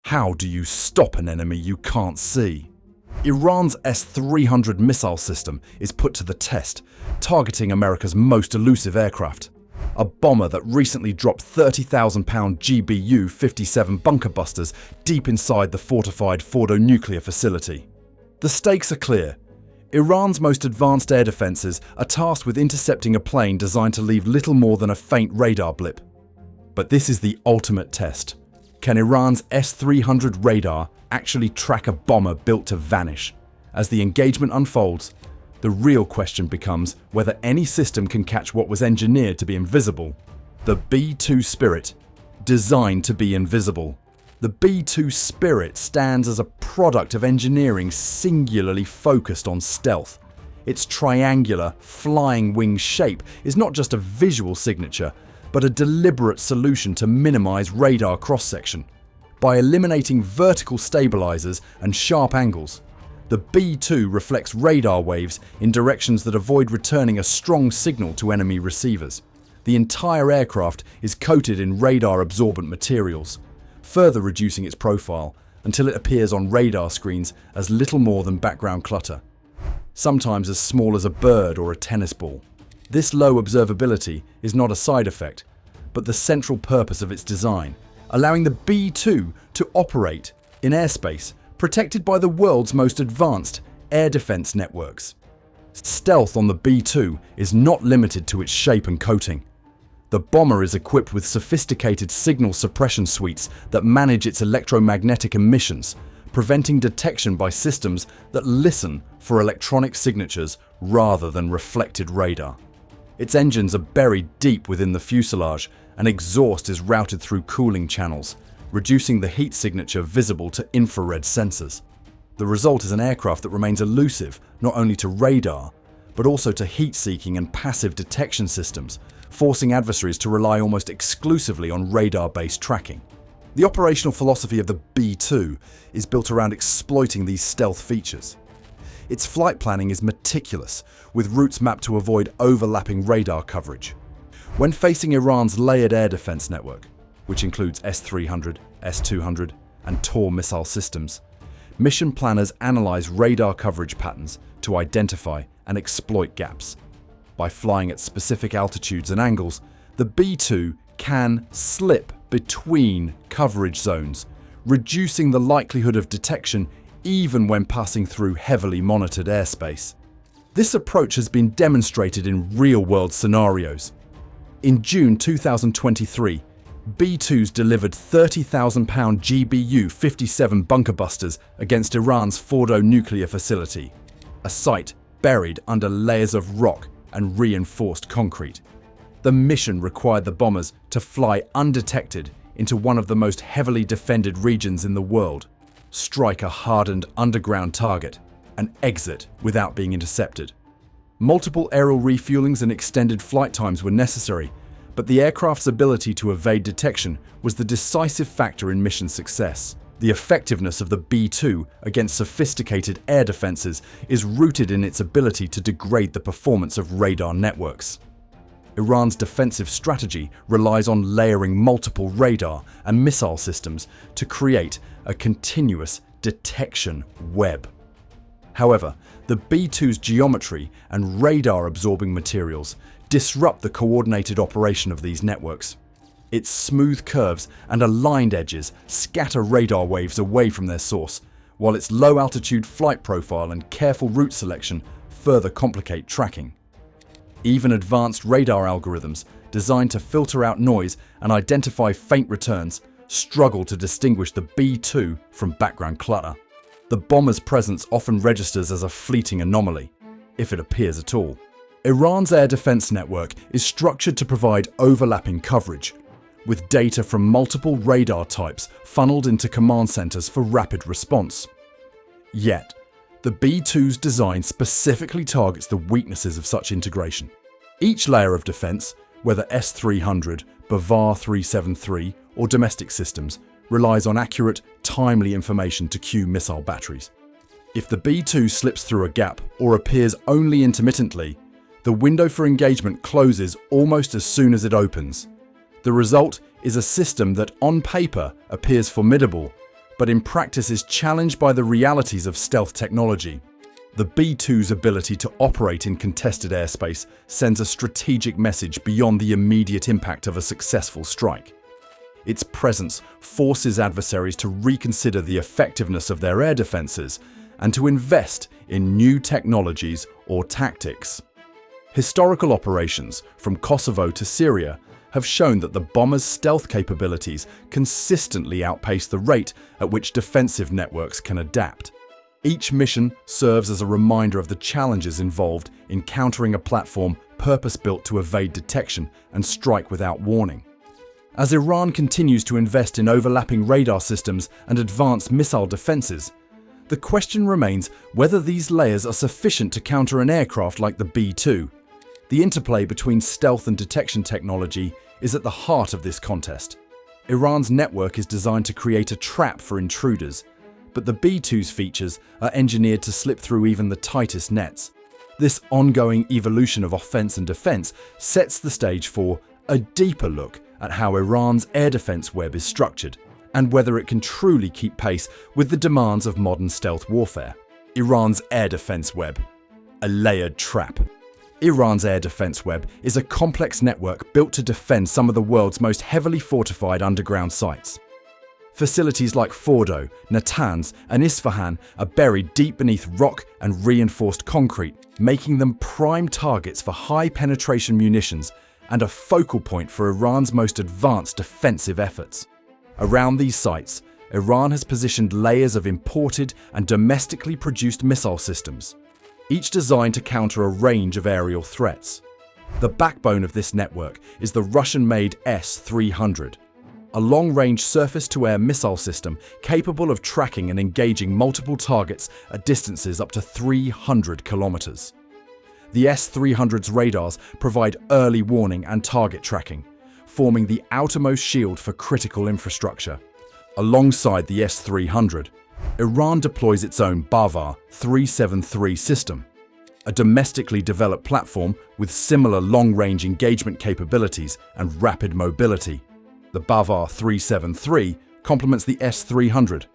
How do you stop an enemy you can't see? Iran's S-300 missile system is put to the test, targeting America's most elusive aircraft. A bomber that recently dropped 30,000-pound GBU-57 bunker busters deep inside the fortified Fordo nuclear facility. The stakes are clear. Iran's most advanced air defences are tasked with intercepting a plane designed to leave little more than a faint radar blip. But this is the ultimate test. Can Iran's S-300 radar actually track a bomber built to vanish? As the engagement unfolds, the real question becomes whether any system can catch what was engineered to be invisible. The B-2 Spirit, designed to be invisible. The B-2 Spirit stands as a product of engineering singularly focused on stealth. Its triangular, flying wing shape is not just a visual signature, but a deliberate solution to minimize radar cross-section. By eliminating vertical stabilizers and sharp angles, the B-2 reflects radar waves in directions that avoid returning a strong signal to enemy receivers. The entire aircraft is coated in radar-absorbent materials, further reducing its profile until it appears on radar screens as little more than background clutter, sometimes as small as a bird or a tennis ball. This low observability is not a side effect, but the central purpose of its design, allowing the B-2 to operate in airspace protected by the world's most advanced air defense networks. Stealth on the B-2 is not limited to its shape and coating. The bomber is equipped with sophisticated signal suppression suites that manage its electromagnetic emissions, preventing detection by systems that listen for electronic signatures rather than reflected radar. Its engines are buried deep within the fuselage, and exhaust is routed through cooling channels, reducing the heat signature visible to infrared sensors. The result is an aircraft that remains elusive not only to radar, but also to heat-seeking and passive detection systems, forcing adversaries to rely almost exclusively on radar-based tracking. The operational philosophy of the B-2 is built around exploiting these stealth features. Its flight planning is meticulous, with routes mapped to avoid overlapping radar coverage. When facing Iran's layered air defense network, which includes S-300, S-200, and TOR missile systems, mission planners analyze radar coverage patterns to identify and exploit gaps. By flying at specific altitudes and angles, the B-2 can slip between coverage zones, reducing the likelihood of detection even when passing through heavily monitored airspace. This approach has been demonstrated in real-world scenarios. In June 2023, B-2s delivered 30,000-pound GBU-57 bunker busters against Iran's Fordo nuclear facility, a site buried under layers of rock and reinforced concrete. The mission required the bombers to fly undetected into one of the most heavily defended regions in the world, strike a hardened underground target, and exit without being intercepted. Multiple aerial refuelings and extended flight times were necessary, but the aircraft's ability to evade detection was the decisive factor in mission success. The effectiveness of the B-2 against sophisticated air defenses is rooted in its ability to degrade the performance of radar networks. Iran's defensive strategy relies on layering multiple radar and missile systems to create a continuous detection web. However, the B-2's geometry and radar-absorbing materials disrupt the coordinated operation of these networks. Its smooth curves and aligned edges scatter radar waves away from their source, while its low-altitude flight profile and careful route selection further complicate tracking. Even advanced radar algorithms designed to filter out noise and identify faint returns struggle to distinguish the B-2 from background clutter. The bomber's presence often registers as a fleeting anomaly, if it appears at all. Iran's air defense network is structured to provide overlapping coverage, with data from multiple radar types funneled into command centers for rapid response. Yet, the B-2's design specifically targets the weaknesses of such integration. Each layer of defense, whether S-300, Bavar 373, or domestic systems, relies on accurate, timely information to cue missile batteries. If the B-2 slips through a gap or appears only intermittently, the window for engagement closes almost as soon as it opens. The result is a system that, on paper, appears formidable, but in practice is challenged by the realities of stealth technology. The B-2's ability to operate in contested airspace sends a strategic message beyond the immediate impact of a successful strike. Its presence forces adversaries to reconsider the effectiveness of their air defenses and to invest in new technologies or tactics. Historical operations from Kosovo to Syria have shown that the bomber's stealth capabilities consistently outpace the rate at which defensive networks can adapt. Each mission serves as a reminder of the challenges involved in countering a platform purpose-built to evade detection and strike without warning. As Iran continues to invest in overlapping radar systems and advanced missile defenses, the question remains whether these layers are sufficient to counter an aircraft like the B-2. The interplay between stealth and detection technology is at the heart of this contest. Iran's network is designed to create a trap for intruders, but the B-2's features are engineered to slip through even the tightest nets. This ongoing evolution of offense and defense sets the stage for a deeper look at how Iran's air defense web is structured and whether it can truly keep pace with the demands of modern stealth warfare. Iran's air defense web, a layered trap. Iran's air defense web is a complex network built to defend some of the world's most heavily fortified underground sites. Facilities like Fordo, Natanz, and Isfahan are buried deep beneath rock and reinforced concrete, making them prime targets for high-penetration munitions and a focal point for Iran's most advanced defensive efforts. Around these sites, Iran has positioned layers of imported and domestically produced missile systems, each designed to counter a range of aerial threats. The backbone of this network is the Russian-made S-300, a long-range surface-to-air missile system capable of tracking and engaging multiple targets at distances up to 300 kilometers. The S-300's radars provide early warning and target tracking, forming the outermost shield for critical infrastructure. Alongside the S-300, Iran deploys its own Bavar 373 system, a domestically developed platform with similar long-range engagement capabilities and rapid mobility. The Bavar 373 complements the S-300,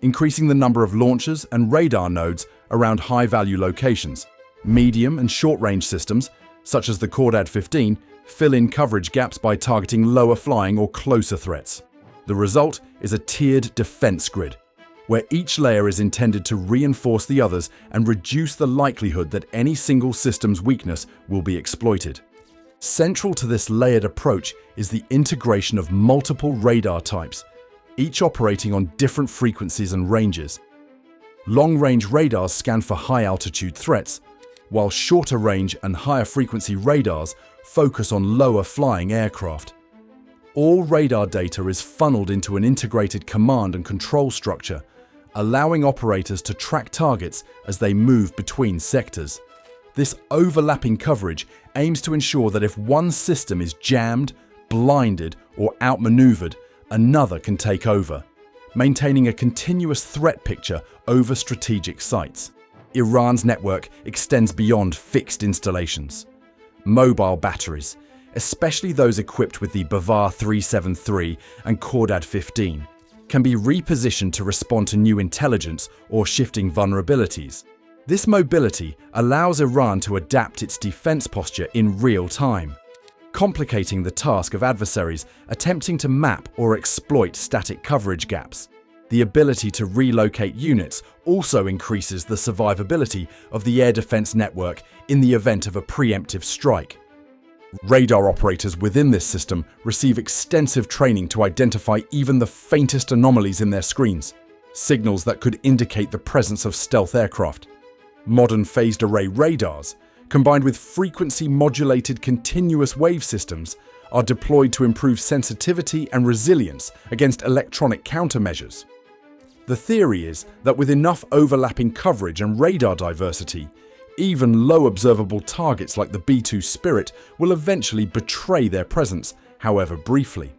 increasing the number of launchers and radar nodes around high-value locations. Medium and short-range systems, such as the Cordad-15, fill in coverage gaps by targeting lower-flying or closer threats. The result is a tiered defense grid, where each layer is intended to reinforce the others and reduce the likelihood that any single system's weakness will be exploited. Central to this layered approach is the integration of multiple radar types, each operating on different frequencies and ranges. Long-range radars scan for high-altitude threats, while shorter-range and higher-frequency radars focus on lower-flying aircraft. All radar data is funneled into an integrated command and control structure, allowing operators to track targets as they move between sectors. This overlapping coverage aims to ensure that if one system is jammed, blinded, or outmaneuvered, another can take over, maintaining a continuous threat picture over strategic sites. Iran's network extends beyond fixed installations. Mobile batteries, especially those equipped with the Bavar 373 and Cordad-15, can be repositioned to respond to new intelligence or shifting vulnerabilities. This mobility allows Iran to adapt its defense posture in real time, complicating the task of adversaries attempting to map or exploit static coverage gaps. The ability to relocate units also increases the survivability of the air defense network in the event of a preemptive strike. Radar operators within this system receive extensive training to identify even the faintest anomalies in their screens, signals that could indicate the presence of stealth aircraft. Modern phased array radars, combined with frequency-modulated continuous wave systems, are deployed to improve sensitivity and resilience against electronic countermeasures. The theory is that with enough overlapping coverage and radar diversity, even low observable targets like the B-2 Spirit will eventually betray their presence, however briefly.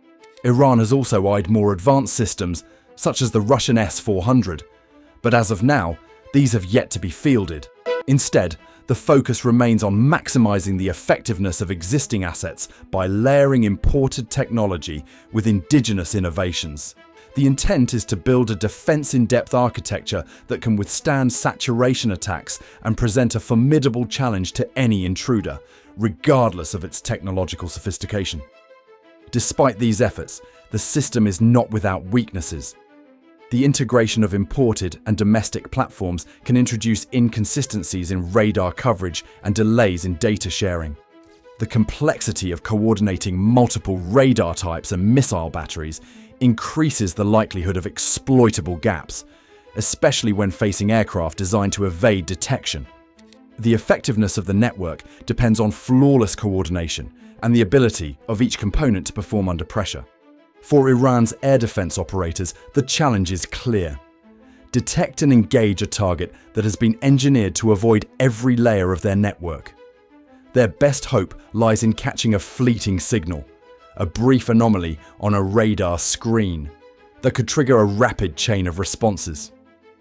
Iran has also eyed more advanced systems, such as the Russian S-400, but as of now, these have yet to be fielded. Instead, the focus remains on maximizing the effectiveness of existing assets by layering imported technology with indigenous innovations. The intent is to build a defense-in-depth architecture that can withstand saturation attacks and present a formidable challenge to any intruder, regardless of its technological sophistication. Despite these efforts, the system is not without weaknesses. The integration of imported and domestic platforms can introduce inconsistencies in radar coverage and delays in data sharing. The complexity of coordinating multiple radar types and missile batteries increases the likelihood of exploitable gaps, especially when facing aircraft designed to evade detection. The effectiveness of the network depends on flawless coordination and the ability of each component to perform under pressure. For Iran's air defense operators, the challenge is clear. Detect and engage a target that has been engineered to avoid every layer of their network. Their best hope lies in catching a fleeting signal, a brief anomaly on a radar screen, that could trigger a rapid chain of responses.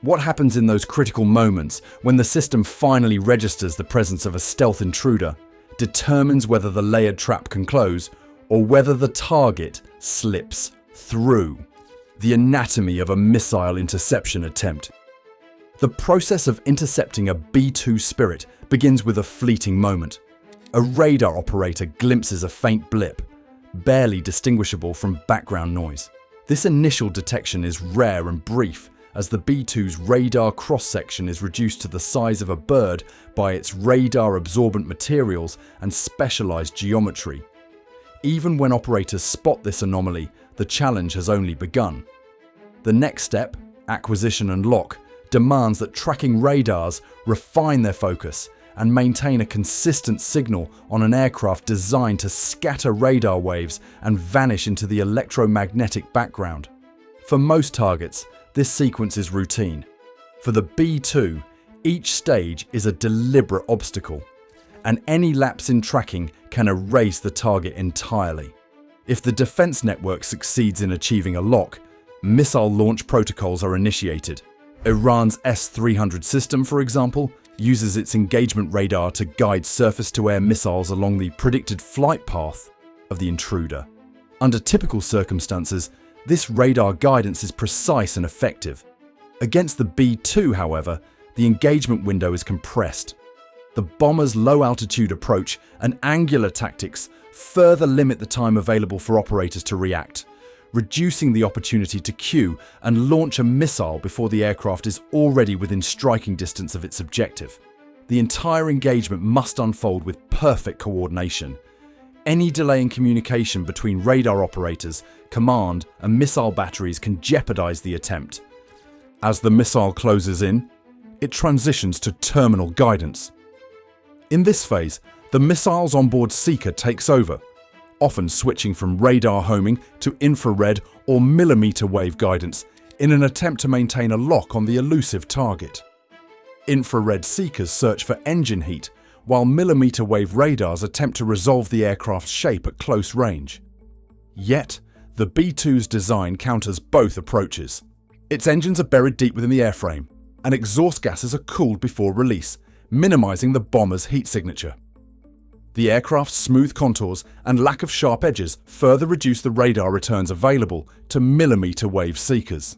What happens in those critical moments when the system finally registers the presence of a stealth intruder determines whether the layered trap can close or whether the target slips through. The anatomy of a missile interception attempt. The process of intercepting a B-2 Spirit begins with a fleeting moment. A radar operator glimpses a faint blip, barely distinguishable from background noise. This initial detection is rare and brief, as the B-2's radar cross-section is reduced to the size of a bird by its radar-absorbent materials and specialized geometry. Even when operators spot this anomaly, the challenge has only begun. The next step, acquisition and lock, demands that tracking radars refine their focus and maintain a consistent signal on an aircraft designed to scatter radar waves and vanish into the electromagnetic background. For most targets, this sequence is routine. For the B-2, each stage is a deliberate obstacle, and any lapse in tracking can erase the target entirely. If the defense network succeeds in achieving a lock, missile launch protocols are initiated. Iran's S-300 system, for example, uses its engagement radar to guide surface-to-air missiles along the predicted flight path of the intruder. Under typical circumstances, this radar guidance is precise and effective. Against the B-2, however, the engagement window is compressed. The bomber's low-altitude approach and angular tactics further limit the time available for operators to react, reducing the opportunity to cue and launch a missile before the aircraft is already within striking distance of its objective. The entire engagement must unfold with perfect coordination. Any delay in communication between radar operators, command, and missile batteries can jeopardize the attempt. As the missile closes in, it transitions to terminal guidance. In this phase, the missile's onboard seeker takes over, often switching from radar homing to infrared or millimeter wave guidance in an attempt to maintain a lock on the elusive target. Infrared seekers search for engine heat, while millimeter wave radars attempt to resolve the aircraft's shape at close range. Yet, the B-2's design counters both approaches. Its engines are buried deep within the airframe, and exhaust gases are cooled before release, minimizing the bomber's heat signature. The aircraft's smooth contours and lack of sharp edges further reduce the radar returns available to millimeter wave seekers.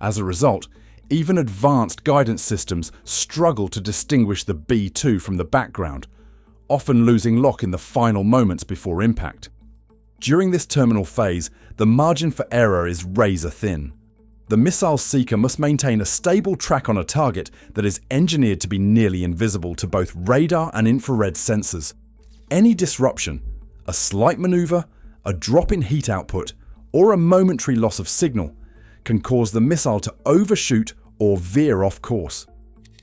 As a result, even advanced guidance systems struggle to distinguish the B-2 from the background, often losing lock in the final moments before impact. During this terminal phase, the margin for error is razor thin. The missile seeker must maintain a stable track on a target that is engineered to be nearly invisible to both radar and infrared sensors. Any disruption, a slight maneuver, a drop in heat output, or a momentary loss of signal can cause the missile to overshoot or veer off course.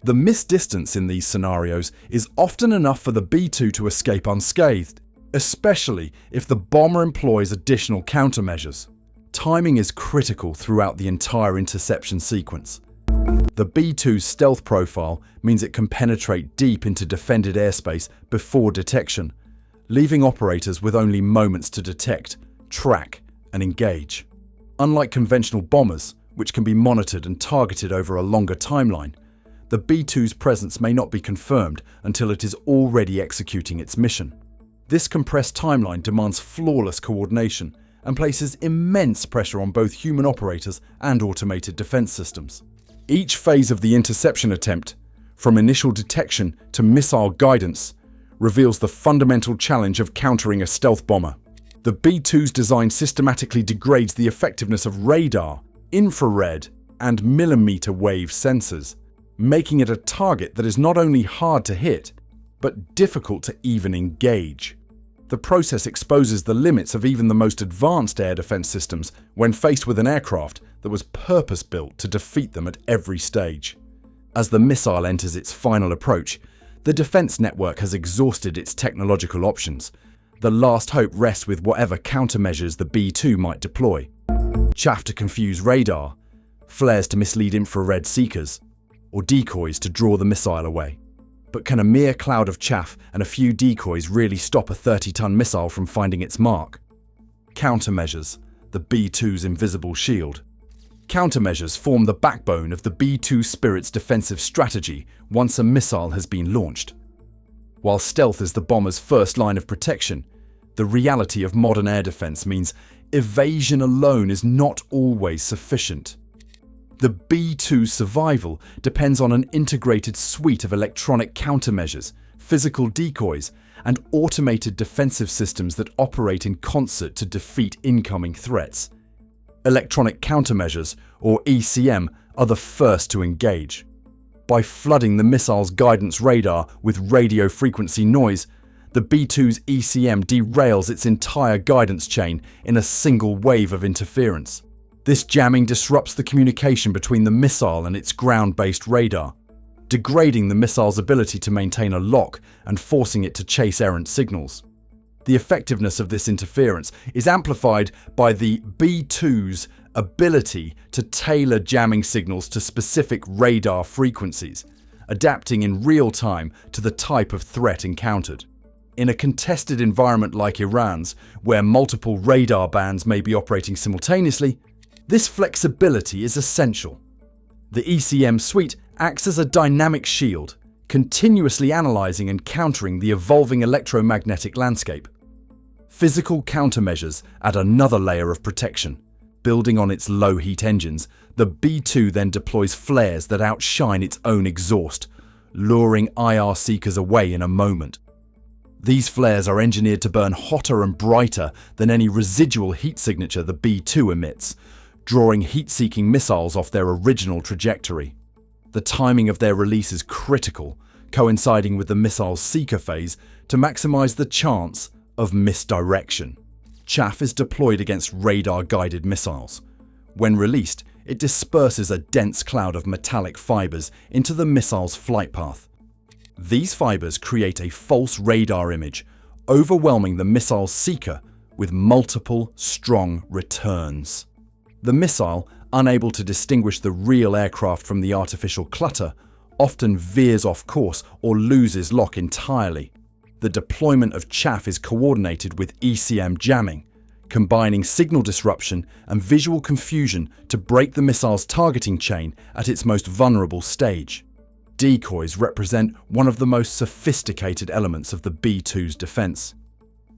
The missed distance in these scenarios is often enough for the B-2 to escape unscathed, especially if the bomber employs additional countermeasures. Timing is critical throughout the entire interception sequence. The B-2's stealth profile means it can penetrate deep into defended airspace before detection, leaving operators with only moments to detect, track, and engage. Unlike conventional bombers, which can be monitored and targeted over a longer timeline, the B-2's presence may not be confirmed until it is already executing its mission. This compressed timeline demands flawless coordination and places immense pressure on both human operators and automated defense systems. Each phase of the interception attempt, from initial detection to missile guidance, reveals the fundamental challenge of countering a stealth bomber. The B-2's design systematically degrades the effectiveness of radar, infrared, and millimeter wave sensors, making it a target that is not only hard to hit, but difficult to even engage. The process exposes the limits of even the most advanced air defense systems when faced with an aircraft that was purpose-built to defeat them at every stage. As the missile enters its final approach, the defense network has exhausted its technological options. The last hope rests with whatever countermeasures the B-2 might deploy. Chaff to confuse radar, flares to mislead infrared seekers, or decoys to draw the missile away. But can a mere cloud of chaff and a few decoys really stop a 30-ton missile from finding its mark? Countermeasures, the B-2's invisible shield. Countermeasures form the backbone of the B-2 Spirit's defensive strategy once a missile has been launched. While stealth is the bomber's first line of protection, the reality of modern air defense means evasion alone is not always sufficient. The B-2's survival depends on an integrated suite of electronic countermeasures, physical decoys, and automated defensive systems that operate in concert to defeat incoming threats. Electronic countermeasures, or ECM, are the first to engage. By flooding the missile's guidance radar with radio frequency noise, the B-2's ECM derails its entire guidance chain in a single wave of interference. This jamming disrupts the communication between the missile and its ground-based radar, degrading the missile's ability to maintain a lock and forcing it to chase errant signals. The effectiveness of this interference is amplified by the B-2's ability to tailor jamming signals to specific radar frequencies, adapting in real time to the type of threat encountered. In a contested environment like Iran's, where multiple radar bands may be operating simultaneously, this flexibility is essential. The ECM suite acts as a dynamic shield, continuously analyzing and countering the evolving electromagnetic landscape. Physical countermeasures add another layer of protection. Building on its low-heat engines, the B-2 then deploys flares that outshine its own exhaust, luring IR seekers away in a moment. These flares are engineered to burn hotter and brighter than any residual heat signature the B-2 emits, drawing heat-seeking missiles off their original trajectory. The timing of their release is critical, coinciding with the missile's seeker phase to maximize the chance of misdirection. Chaff is deployed against radar-guided missiles. When released, it disperses a dense cloud of metallic fibers into the missile's flight path. These fibers create a false radar image, overwhelming the missile's seeker with multiple strong returns. The missile, unable to distinguish the real aircraft from the artificial clutter, often veers off course or loses lock entirely. The deployment of chaff is coordinated with ECM jamming, combining signal disruption and visual confusion to break the missile's targeting chain at its most vulnerable stage. Decoys represent one of the most sophisticated elements of the B-2's defense.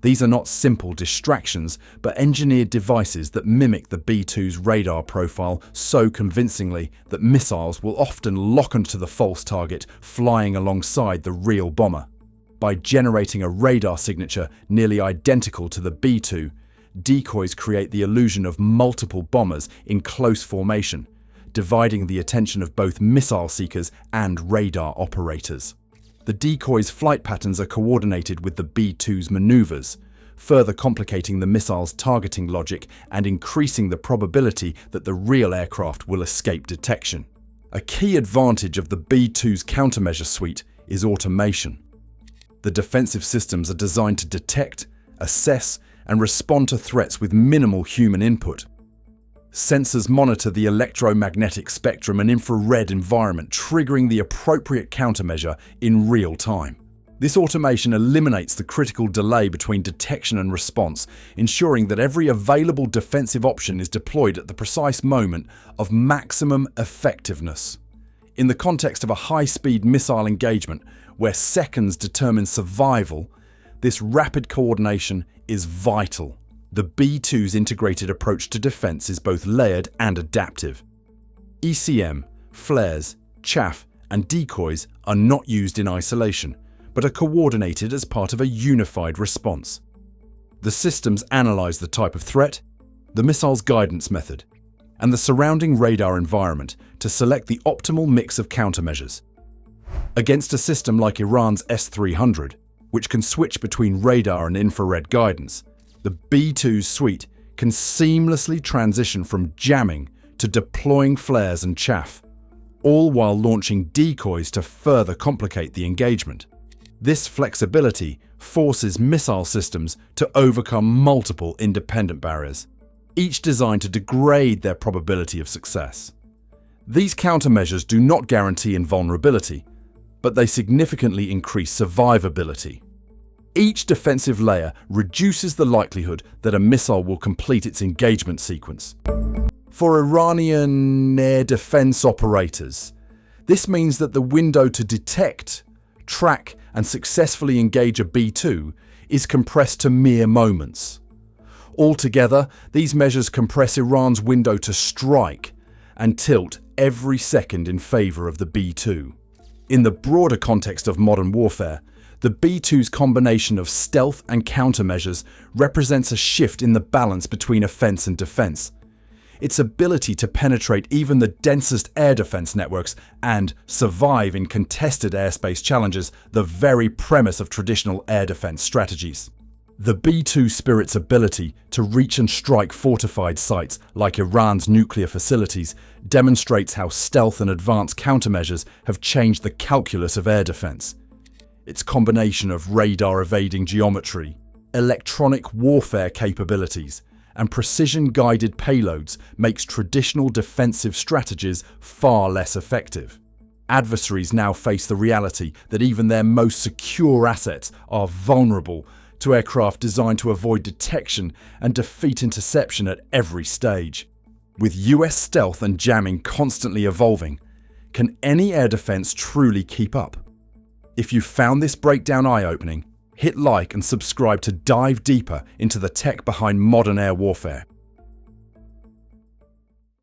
These are not simple distractions, but engineered devices that mimic the B-2's radar profile so convincingly that missiles will often lock onto the false target flying alongside the real bomber. By generating a radar signature nearly identical to the B-2, decoys create the illusion of multiple bombers in close formation, dividing the attention of both missile seekers and radar operators. The decoy's flight patterns are coordinated with the B-2's maneuvers, further complicating the missile's targeting logic and increasing the probability that the real aircraft will escape detection. A key advantage of the B-2's countermeasure suite is automation. The defensive systems are designed to detect, assess, and respond to threats with minimal human input. Sensors monitor the electromagnetic spectrum and infrared environment, triggering the appropriate countermeasure in real time. This automation eliminates the critical delay between detection and response, ensuring that every available defensive option is deployed at the precise moment of maximum effectiveness. In the context of a high-speed missile engagement, where seconds determine survival, this rapid coordination is vital. The B-2's integrated approach to defense is both layered and adaptive. ECM, flares, chaff, and decoys are not used in isolation, but are coordinated as part of a unified response. The systems analyze the type of threat, the missile's guidance method, and the surrounding radar environment to select the optimal mix of countermeasures. Against a system like Iran's S-300, which can switch between radar and infrared guidance, the B-2's suite can seamlessly transition from jamming to deploying flares and chaff, all while launching decoys to further complicate the engagement. This flexibility forces missile systems to overcome multiple independent barriers, each designed to degrade their probability of success. These countermeasures do not guarantee invulnerability, but they significantly increase survivability. Each defensive layer reduces the likelihood that a missile will complete its engagement sequence. For Iranian air defense operators, this means that the window to detect, track, and successfully engage a B-2 is compressed to mere moments. Altogether, these measures compress Iran's window to strike and tilt every second in favor of the B-2. In the broader context of modern warfare, the B-2's combination of stealth and countermeasures represents a shift in the balance between offense and defense. Its ability to penetrate even the densest air defense networks and survive in contested airspace challenges the very premise of traditional air defense strategies. The B-2 Spirit's ability to reach and strike fortified sites like Iran's nuclear facilities demonstrates how stealth and advanced countermeasures have changed the calculus of air defense. Its combination of radar-evading geometry, electronic warfare capabilities, and precision-guided payloads makes traditional defensive strategies far less effective. Adversaries now face the reality that even their most secure assets are vulnerable to aircraft designed to avoid detection and defeat interception at every stage. With US stealth and jamming constantly evolving, can any air defense truly keep up? If you found this breakdown eye-opening, hit like and subscribe to dive deeper into the tech behind modern air warfare.